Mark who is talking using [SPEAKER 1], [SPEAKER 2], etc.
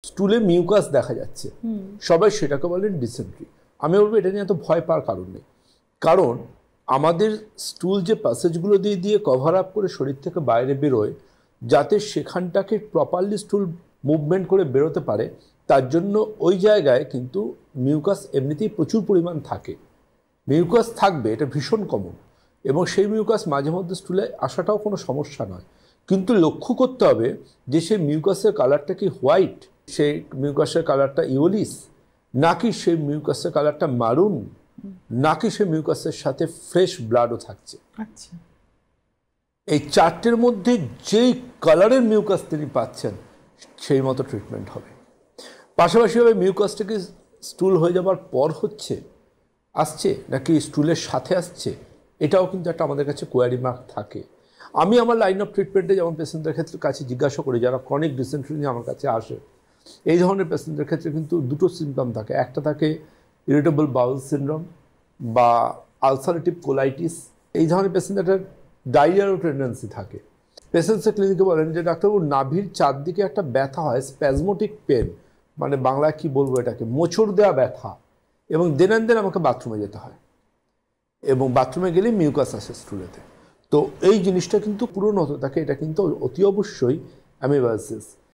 [SPEAKER 1] স্টুলে mucus দেখা যাচ্ছে, সবাই সেটাকে বলেন ডিসেন্ট্রি। আমি বলবো এটা নিয়ে এত ভয় পাওয়ার কারণ নেই, কারণ আমাদের স্টুল যে প্যাসেজগুলো দিয়ে দিয়ে কভার আপ করে শরীর থেকে বাইরে বেরোয়, যাতে সেখানটাকে প্রপারলি স্টুল মুভমেন্ট করে বেরোতে পারে, তার জন্য ওই জায়গায় কিন্তু মিউকাস এমনিতেই প্রচুর পরিমাণ থাকে। মিউকাস থাকবে, এটা ভীষণ কমন, এবং সেই মিউকাস মাঝে মধ্যে স্টুলে আসাটাও কোনো সমস্যা নয়। কিন্তু লক্ষ্য করতে হবে যে সেই মিউকাসের কালারটা কি হোয়াইট, সেই মিউকাসের কালারটা ইওলিস, নাকি সেই মিউকাসের কালারটা মারুন, নাকি সেই মিউকাসের সাথে ফ্রেশ ব্লাডও থাকছে।
[SPEAKER 2] আচ্ছা,
[SPEAKER 1] এই চারটের মধ্যে যেই কালারের মিউকাস তিনি পাচ্ছেন সেই মতো ট্রিটমেন্ট হবে। পাশাপাশিভাবে মিউকাসটা কি স্টুল হয়ে যাবার পর আসছে নাকি স্টুলের সাথে আসছে, এটাও কিন্তু একটা আমাদের কাছে কোয়ারি মার্ক থাকে। আমি আমার লাইন অফ ট্রিটমেন্টে যেমন পেশেন্টদের ক্ষেত্রে কাছে জিজ্ঞাসা করি, যারা ক্রনিক ডিসেন্ট্রি নিয়ে আমার কাছে আসে, এই ধরনের পেশেন্টদের ক্ষেত্রে কিন্তু দুটো সিমটম থাকে। একটা থাকে ইরিটেবল বাউল সিনড্রোম বা আলসারেটিভ কোলাইটিস। এই ধরনের পেশেন্টদের ডায়রিয়ারও টেন্ডেন্সি থাকে। পেশেন্টসের ক্লিনিকে বলেন যে ডাক্তারবাবু নাভির চারদিকে একটা ব্যথা হয়, স্প্যাজমোটিক পেন, মানে বাংলায় কি বলবো এটাকে, মোচড় দেওয়া ব্যথা, এবং দেন অ্যান্ড দেন আমাকে বাথরুমে যেতে হয়, এবং বাথরুমে গেলে মিউকাস আসে স্টুলেতে। তো এই জিনিসটা কিন্তু পূরণ হতে থাকে, এটা কিন্তু অতি অবশ্যই অ্যামিবাসিস।